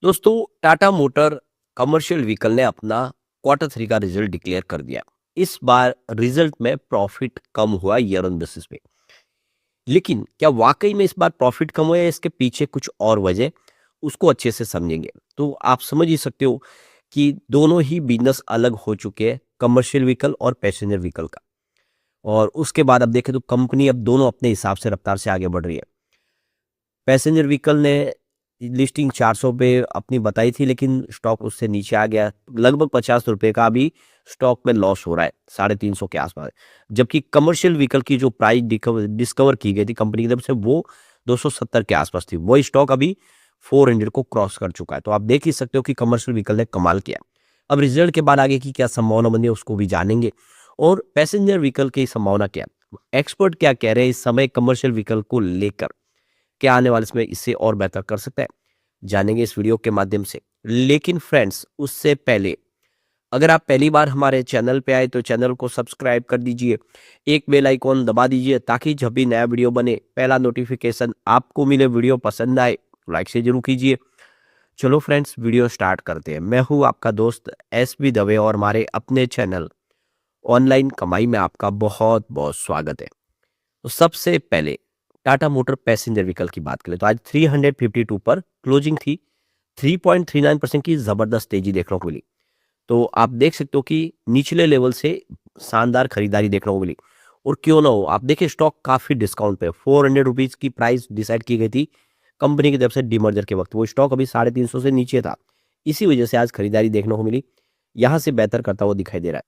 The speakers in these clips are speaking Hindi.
दोस्तों, टाटा मोटर कमर्शियल व्हीकल ने अपना क्वार्टर थ्री का रिजल्ट डिक्लेयर कर दिया। इस बार रिजल्ट में प्रॉफिट कम हुआ ईयर ऑन बेसिस पे। लेकिन क्या वाकई में इस बार प्रॉफिट कम हुआ है, इसके पीछे कुछ और वजह, उसको अच्छे से समझेंगे तो आप समझ ही सकते हो कि दोनों ही बिजनेस अलग हो चुके हैं, कमर्शियल व्हीकल और पैसेंजर व्हीकल का। और उसके बाद अब देखें तो कंपनी अब दोनों अपने हिसाब से रफ्तार से आगे बढ़ रही है। पैसेंजर व्हीकल ने लिस्टिंग 400 पे अपनी बताई थी, लेकिन स्टॉक उससे नीचे आ गया। लगभग 50 रुपए का अभी स्टॉक में लॉस हो रहा है, 350 के आसपास। जबकि कमर्शियल व्हीकल की जो प्राइस डिस्कवर की गई थी कंपनी की तरफ से, वो 270 के आसपास थी। वही स्टॉक अभी 400 को क्रॉस कर चुका है। तो आप देख ही सकते हो कि कमर्शियल व्हीकल ने कमाल किया। अब रिजल्ट के बाद आगे की क्या संभावना बनी है, उसको भी जानेंगे। और पैसेंजर व्हीकल की संभावना क्या है, एक्सपर्ट क्या कह रहे हैं इस समय कमर्शियल व्हीकल को लेकर, क्या आने वाले समय इससे और बेहतर कर सकता है, जानेंगे इस वीडियो के माध्यम से। लेकिन फ्रेंड्स, उससे पहले अगर आप पहली बार हमारे चैनल पे आए तो चैनल को सब्सक्राइब कर दीजिए, एक बेल आइकॉन दबा दीजिए ताकि जब भी नया वीडियो बने पहला नोटिफिकेशन आपको मिले। वीडियो पसंद आए तो लाइक से जरूर कीजिए। चलो फ्रेंड्स, वीडियो स्टार्ट करते हैं। मैं हूँ आपका दोस्त SB दवे और हमारे अपने चैनल ऑनलाइन कमाई में आपका बहुत बहुत स्वागत है। तो सबसे पहले टाटा मोटर पैसेंजर व्हीकल की बात करें तो आज 352 पर क्लोजिंग थी। 3.39% की जबरदस्त तेजी देखने को मिली। तो आप देख सकते हो कि निचले लेवल से शानदार खरीदारी देखने को मिली। और क्यों ना हो, आप देखिए स्टॉक काफी डिस्काउंट पे, 400 रुपीज की प्राइस डिसाइड की गई थी कंपनी की तरफ से डीमर्जर के वक्त। वो स्टॉक अभी 350 से नीचे था। इसी वजह से आज खरीदारी देखने को मिली, यहां से बेहतर करता हुआ दिखाई दे रहा है।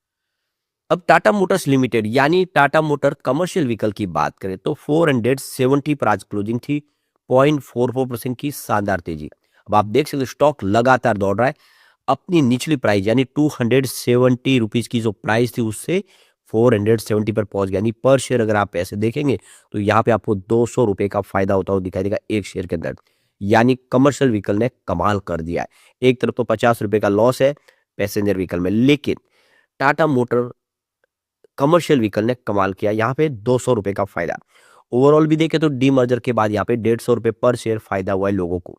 अब टाटा मोटर्स लिमिटेड यानी टाटा मोटर कमर्शियल व्हीकल की बात करें तो 470 पर आज क्लोजिंग थी। 0.44% की शानदार तेजी। अब आप देख सकते हो स्टॉक लगातार दौड़ रहा है। अपनी निचली प्राइस यानी 270 रुपीज की जो प्राइस थी उससे 470 पर पहुंच गया। यानी पर शेयर अगर आप ऐसे देखेंगे तो यहाँ पे आपको 200 रुपए का फायदा होता हुआ दिखाई देगा एक शेयर के अंदर। यानी कमर्शियल व्हीकल ने कमाल कर दिया है। एक तरफ तो 50 रुपए का लॉस है पैसेंजर व्हीकल में, लेकिन टाटा मोटर कमर्शियल व्हीकल ने कमाल किया, यहाँ पे 200 रुपए का फायदा। ओवरऑल भी देखें तो डीमर्जर के बाद यहाँ पे 150 रुपए पर शेयर फायदा हुआ है लोगों को।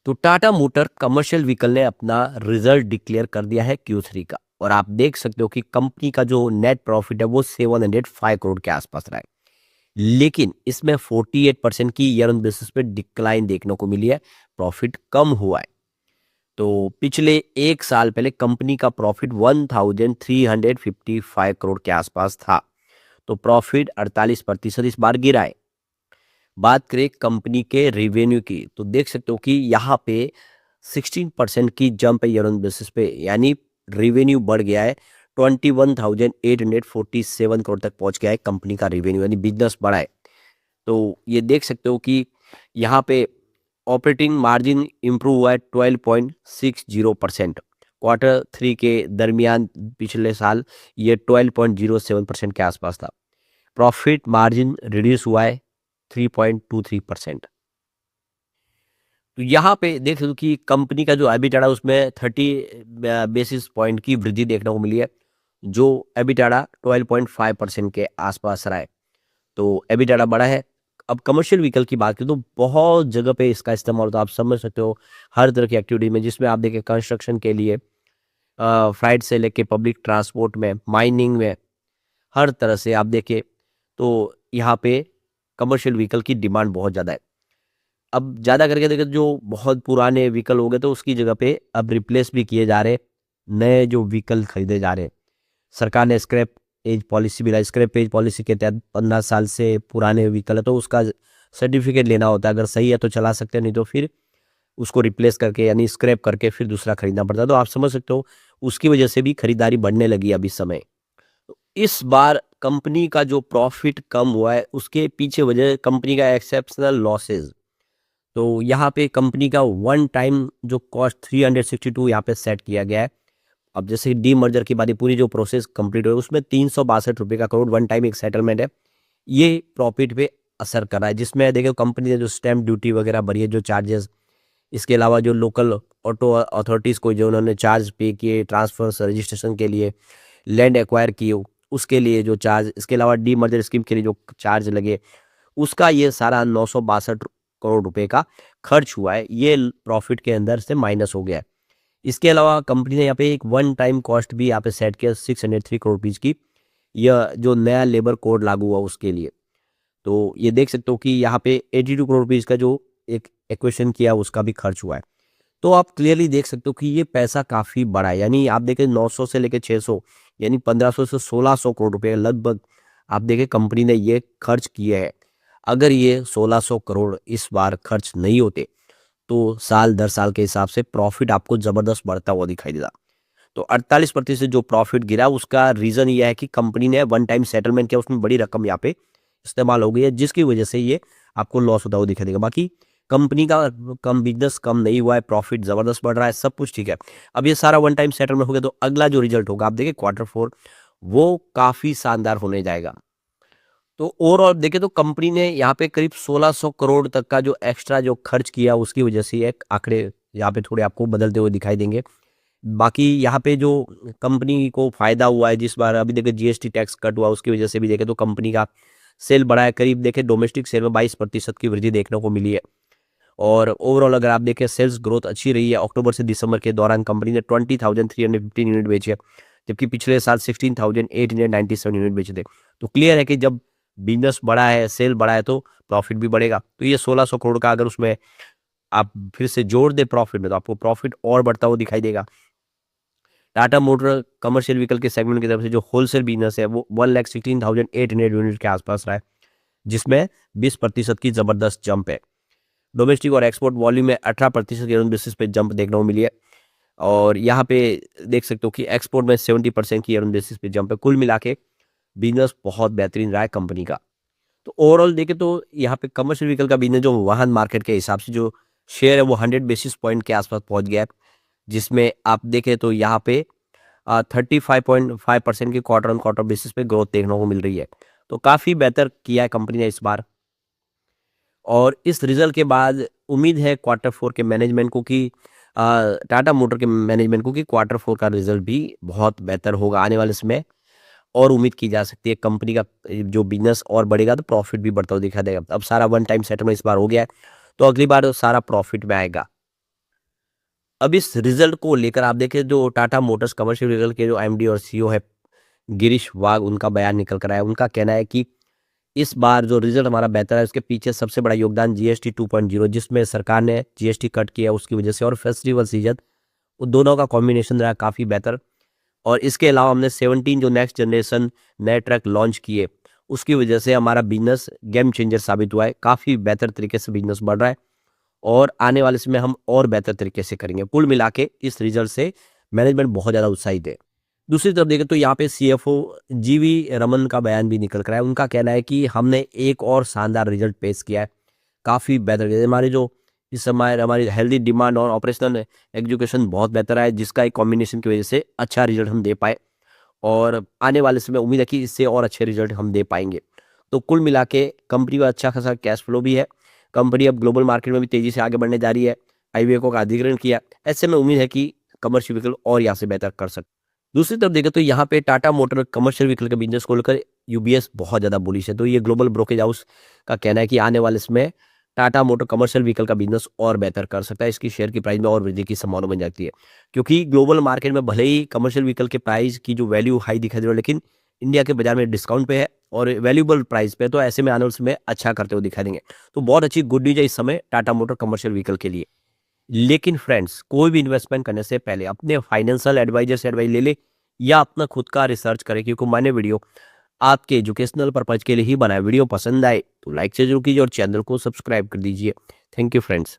तो टाटा मोटर कमर्शियल व्हीकल ने अपना रिजल्ट डिक्लेयर कर दिया है Q3 का। और आप देख सकते हो कि कंपनी का जो नेट प्रॉफिट है वो 705 करोड़ के आसपास रहा है। लेकिन इसमें 48% की ईयर ऑन बेसिस पे डिक्लाइन देखने को मिली है, प्रॉफिट कम हुआ है। तो पिछले एक साल पहले कंपनी का प्रॉफिट 1355 करोड़ के आसपास था। तो प्रॉफिट 48% इस बार गिरा है। बात करें कंपनी के रेवेन्यू की तो देख सकते हो कि यहाँ पे 16% की जंप है ईयर ऑन बेसिस पे। यानी रेवेन्यू बढ़ गया है, 21,847 करोड़ तक पहुंच गया है कंपनी का रेवेन्यू, यानी बिजनेस बढ़ा है। तो ये देख सकते हो कि यहाँ पे ऑपरेटिंग मार्जिन इंप्रूव हुआ है 12.60%। क्वार्टर थ्री के दरमियान पिछले साल ये 12.07% के आसपास था। प्रॉफिट मार्जिन रिड्यूस हुआ है 3.23%। तो यहाँ पे देख सकते हो कि कंपनी का जो एबिटाडा उसमें 30 बेसिस पॉइंट की वृद्धि देखने को मिली है, जो एबिटाडा 12.5% के आसपास रहा है। तो एबिटाडा बड़ा है। अब कमर्शियल व्हीकल की बात करें तो बहुत जगह पे इसका इस्तेमाल होता है, आप समझ सकते हो। हर तरह की एक्टिविटी में, जिसमें आप देखिए कंस्ट्रक्शन के लिए, फ्लाइट से लेके पब्लिक ट्रांसपोर्ट में, माइनिंग में, हर तरह से आप देखिए तो यहाँ पे कमर्शियल व्हीकल की डिमांड बहुत ज़्यादा है। अब ज़्यादा करके देखिए जो बहुत पुराने व्हीकल हो गए तो उसकी जगह पे अब रिप्लेस भी किए जा रहे, नए जो व्हीकल खरीदे जा रहे। सरकार ने स्क्रैप एज पॉलिसी भी लाई। स्क्रैप एज पॉलिसी के तहत 15 साल से पुराने व्हीकल है तो उसका सर्टिफिकेट लेना होता है। अगर सही है तो चला सकते हैं, नहीं तो फिर उसको रिप्लेस करके यानी स्क्रैप करके फिर दूसरा खरीदना पड़ता है। तो आप समझ सकते हो उसकी वजह से भी खरीदारी बढ़ने लगी अभी समय। तो इस बार कंपनी का जो प्रॉफिट कम हुआ है उसके पीछे वजह कंपनी का एक्सेप्शनल लॉसेज। तो यहाँ पे कंपनी का वन टाइम जो कॉस्ट 362 यहाँ पे सेट किया गया है। अब जैसे डी मर्जर की बात, पूरी जो प्रोसेस कंप्लीट हो उसमें 362 का करोड़ वन टाइम एक सेटलमेंट है। ये प्रॉफिट पे असर कर रहा है, जिसमें देखो कंपनी ने जो स्टैम्प ड्यूटी वगैरह भरी है, जो चार्जेस, इसके अलावा जो लोकल ऑटो अथॉरिटीज़ को जो उन्होंने चार्ज पे किए ट्रांसफर रजिस्ट्रेशन के लिए, लैंड एक्वायर किए उसके लिए जो चार्ज, इसके अलावा डी मर्जर स्कीम के लिए जो चार्ज लगे, उसका ये सारा 962 करोड़ रुपए का खर्च हुआ है, ये प्रॉफिट के अंदर से माइनस हो गया है। इसके अलावा कंपनी ने यहाँ पे एक वन टाइम कॉस्ट भी यहाँ पे सेट किया 603 करोड़ रुपीज़ की, यह जो नया लेबर कोड लागू हुआ उसके लिए। तो ये देख सकते हो कि यहाँ पे 82 करोड़ रुपीज़ का जो एक एक्वेशन किया उसका भी खर्च हुआ है। तो आप क्लियरली देख सकते हो कि ये पैसा काफ़ी बड़ा है, यानी आप देखें 900 से लेकर 600 यानी 1500 से 1600 करोड़ रुपए लगभग आप देखें कंपनी ने ये खर्च किए हैं। अगर ये 1600 करोड़ इस बार खर्च नहीं होते तो साल दर साल के हिसाब से प्रॉफिट आपको ज़बरदस्त बढ़ता हुआ दिखाई देगा। तो 48% जो प्रॉफिट गिरा उसका रीज़न ये है कि कंपनी ने वन टाइम सेटलमेंट किया, उसमें बड़ी रकम यहाँ पे इस्तेमाल हो गई है, जिसकी वजह से ये आपको लॉस होता हुआ दिखाई देगा। बाकी कंपनी का बिजनेस कम नहीं हुआ है, प्रॉफिट ज़बरदस्त बढ़ रहा है, सब कुछ ठीक है। अब ये सारा वन टाइम सेटलमेंट हो गया तो अगला जो रिजल्ट होगा आप देखिए Q4 वो काफ़ी शानदार होने जाएगा। तो ओवरऑल देखें तो कंपनी ने यहाँ पे करीब 1600 करोड़ तक का जो एक्स्ट्रा जो खर्च किया उसकी वजह से एक आंकड़े यहाँ पे थोड़े आपको बदलते हुए दिखाई देंगे। बाकी यहाँ पे जो कंपनी को फायदा हुआ है, जिस बार अभी देखें जीएसटी टैक्स कट हुआ उसकी वजह से भी देखें तो कंपनी का सेल बढ़ा है, करीब देखें डोमेस्टिक सेल में 22% की वृद्धि देखने को मिली है। और ओवरऑल अगर आप देखें सेल्स ग्रोथ अच्छी रही है। अक्टूबर से दिसंबर के दौरान कंपनी ने 20,315 यूनिट बेचे, जबकि पिछले साल 16,897 यूनिट बेचे थे। तो क्लियर है कि जब बिजनेस बड़ा है, सेल बड़ा है तो प्रॉफिट भी बढ़ेगा। तो ये 1600 करोड़ का अगर उसमें आप फिर से जोड़ दे प्रॉफिट में तो आपको प्रॉफिट और बढ़ता हुआ दिखाई देगा। टाटा मोटर कमर्शियल व्हीकल के सेगमेंट की तरफ से जो होलसेल बिजनेस है वो 1,16,800 यूनिट के आसपास रहा है, जिसमें 20% की जबरदस्त जंप है। डोमेस्टिक और एक्सपोर्ट वॉल्यूम में 18% की बेसिस पे जंप देखने को मिली है। और यहाँ पे देख सकते हो कि एक्सपोर्ट में 70% की बेसिस पे जंप है। कुल मिला के बिजनेस बहुत बेहतरीन रहा है कंपनी का। तो ओवरऑल देखें तो यहाँ पे कमर्शियल व्हीकल का बिजनेस जो वाहन मार्केट के हिसाब से जो शेयर है वो 100 बेसिस पॉइंट के आसपास पहुंच गया है, जिसमें आप देखें तो यहाँ पे 35.5% की क्वार्टर ऑन क्वार्टर बेसिस पे ग्रोथ देखने को मिल रही है। तो काफ़ी बेहतर किया है कंपनी ने इस बार। और इस रिजल्ट के बाद उम्मीद है Q4 के मैनेजमेंट को कि टाटा मोटर के मैनेजमेंट को कि Q4 का रिजल्ट भी बहुत बेहतर होगा आने वाले समय, और उम्मीद की जा सकती है कंपनी का जो बिजनेस और बढ़ेगा तो प्रॉफिट भी बढ़ता हुआ दिखा देगा। अब सारा वन टाइम सेटलमेंट इस बार हो गया है तो अगली बार तो सारा प्रॉफिट में आएगा। अब इस रिजल्ट को लेकर आप देखें जो टाटा मोटर्स कमर्शियल व्हीकल के जो एमडी और सीईओ है गिरीश वाघ, उनका बयान निकल कर आया। उनका कहना है कि इस बार जो रिजल्ट हमारा बेहतर है उसके पीछे सबसे बड़ा योगदान जीएसटी 2.0 जिसमें सरकार ने जीएसटी कट किया उसकी वजह से, और फेस्टिवल सीजन वो दोनों का कॉम्बिनेशन रहा काफ़ी बेहतर। और इसके अलावा हमने 17 जो नेक्स्ट जनरेशन नए ट्रक लॉन्च किए उसकी वजह से हमारा बिजनेस गेम चेंजर साबित हुआ है। काफ़ी बेहतर तरीके से बिजनेस बढ़ रहा है और आने वाले समय हम और बेहतर तरीके से करेंगे। कुल मिला के इस रिजल्ट से मैनेजमेंट बहुत ज़्यादा उत्साहित है। दूसरी तरफ देखें तो यहाँ पे सीएफओ जीवी रमन का बयान भी निकल कर आया। उनका कहना है कि हमने एक और शानदार रिजल्ट पेश किया है, काफ़ी बेहतर। हमारे जो इस समय हमारी हेल्दी डिमांड और ऑपरेशनल एग्जीक्यूशन बहुत बेहतर है, जिसका एक कॉम्बिनेशन की वजह से अच्छा रिजल्ट हम दे पाए और आने वाले समय उम्मीद है कि इससे और अच्छे रिजल्ट हम दे पाएंगे। तो कुल मिला के कंपनी का अच्छा खासा कैश फ्लो भी है। कंपनी अब ग्लोबल मार्केट में भी तेज़ी से आगे बढ़ने जा रही है। आईवीको का अधिग्रहण किया, ऐसे में उम्मीद है कि कमर्शियल व्हीकल और यहाँ से बेहतर कर सकते। दूसरी तरफ देखें तो यहाँ पे टाटा मोटर कमर्शियल व्हीकल के बिजनेस को लेकर यूबीएस बहुत ज़्यादा बुलिश है। तो ये ग्लोबल ब्रोकेज हाउस का कहना है कि आने वाले समय टाटा मोटर कमर्शियल व्हीकल का बिजनेस और बेहतर कर सकता है। इसकी शेयर की प्राइस में और वृद्धि की संभावना बन जाती है, क्योंकि ग्लोबल मार्केट में भले ही कमर्शियल व्हीकल के प्राइस की जो वैल्यू हाई दिखाई दे रही है, लेकिन इंडिया के बाजार में डिस्काउंट पे है और वैल्यूबल प्राइस पे, तो ऐसे में आने वाले समय अच्छा करते हुए दिखाई देंगे। तो बहुत अच्छी गुड न्यूज है इस समय टाटा मोटर कमर्शियल व्हीकल के लिए। लेकिन फ्रेंड्स, कोई भी इन्वेस्टमेंट करने से पहले अपने फाइनेंशियल एडवाइजर से एडवाइस ले ले या अपना खुद का रिसर्च करें, क्योंकि मैंने वीडियो आपके एजुकेशनल पर्पज के लिए ही बनाया। वीडियो पसंद आए तो लाइक से जरूर कीजिए और चैनल को सब्सक्राइब कर दीजिए। Thank you friends.